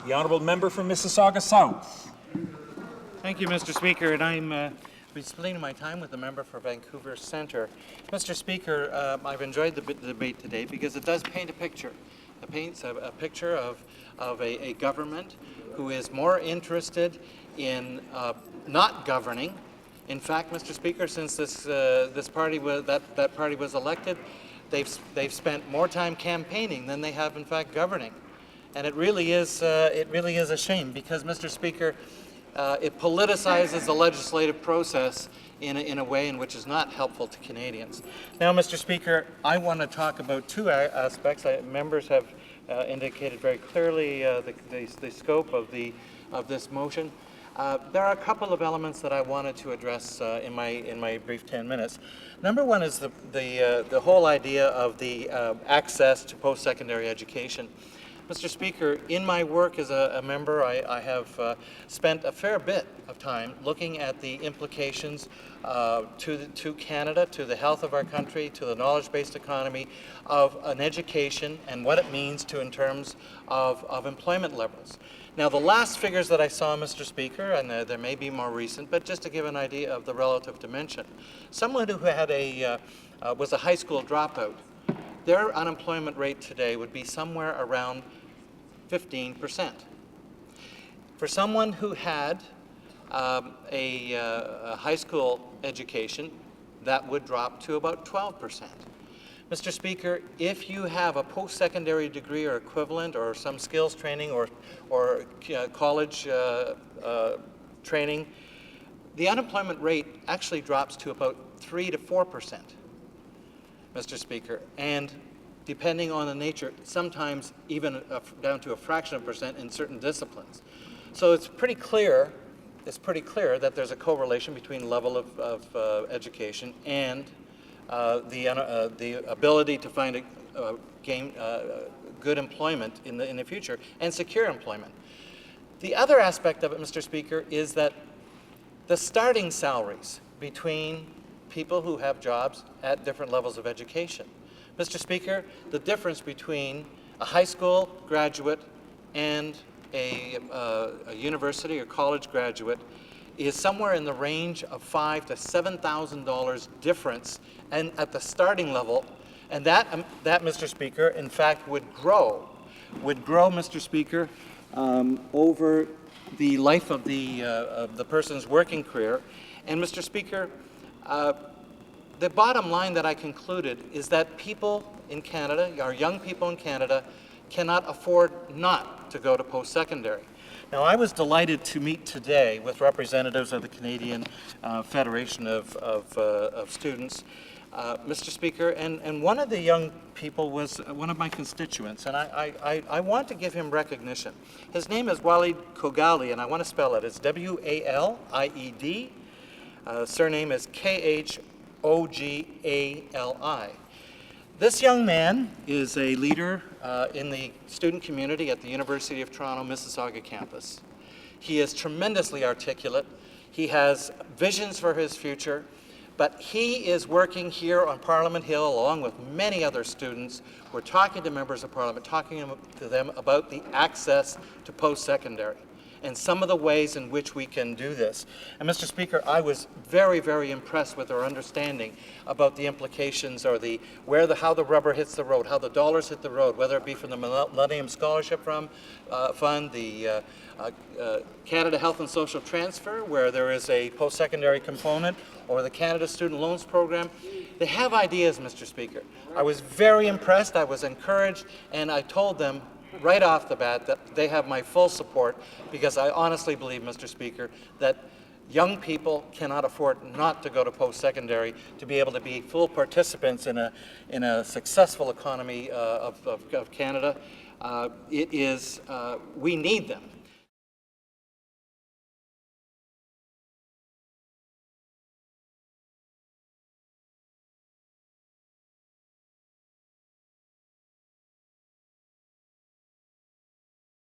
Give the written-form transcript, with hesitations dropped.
The Honourable Member for Mississauga South. Thank you, Mr. Speaker, and I'm splitting my time with the member for Vancouver Centre. Mr. Speaker, I've enjoyed the debate today because it does paint a picture. It paints a picture of a government who is more interested in not governing. In fact, Mr. Speaker, since that party was elected, they've spent more time campaigning than they have, in fact, governing, and it really is a shame because, Mr. Speaker, it politicizes the legislative process in a way in which is not helpful to Canadians. Now, Mr. Speaker, I want to talk about two aspects. Members have indicated very clearly the scope of this motion. There are a couple of elements that I wanted to address in my brief 10 minutes. Number one is the whole idea of the access to post-secondary education. Mr. Speaker, in my work as a member, I have spent a fair bit of time looking at the implications to Canada, to the health of our country, to the knowledge-based economy of an education and what it means in terms of employment levels. Now, the last figures that I saw, Mr. Speaker, and there may be more recent, but just to give an idea of the relative dimension, someone who had was a high school dropout, their unemployment rate today would be somewhere around 15%. For someone who had a high school education, that would drop to about 12%. Mr. Speaker, if you have a post-secondary degree or equivalent or some skills training or college training, the unemployment rate actually drops to about 3 to 4%. Mr. Speaker, and depending on the nature, sometimes even down to a fraction of a percent in certain disciplines. So it's pretty clear that there's a correlation between level of education and the ability to find good employment in the future and secure employment. The other aspect of it, Mr. Speaker, is that the starting salaries between people who have jobs at different levels of education. Mr. Speaker, the difference between a high school graduate and a university or college graduate is somewhere in the range of $5,000 to $7,000 difference, and at the starting level, and that, Mr. Speaker, in fact, would grow, Mr. Speaker, over the life of the person's working career. And, Mr. Speaker, the bottom line that I concluded is that people in Canada, our young people in Canada, cannot afford not to go to post-secondary. Now, I was delighted to meet today with representatives of the Canadian Federation of Students, Mr. Speaker, and one of the young people was one of my constituents, and I want to give him recognition. His name is Walid Kogali, and I want to spell it. It's W-A-L-I-E-D. Surname is K-H-O-G-A-L-I. This young man is a leader in the student community at the University of Toronto Mississauga campus. He is tremendously articulate. He has visions for his future, but he is working here on Parliament Hill along with many other students. We're talking to members of Parliament, talking to them about the access to post-secondary and some of the ways in which we can do this. And Mr. Speaker, I was very, very impressed with our understanding about the implications or how the rubber hits the road, how the dollars hit the road, whether it be from the Millennium Scholarship Fund, the Canada Health and Social Transfer, where there is a post-secondary component, or the Canada Student Loans Program. They have ideas, Mr. Speaker. I was very impressed, I was encouraged, and I told them right off the bat that they have my full support, because I honestly believe, Mr. Speaker, that young people cannot afford not to go to post-secondary to be able to be full participants in a successful economy of Canada. We need them.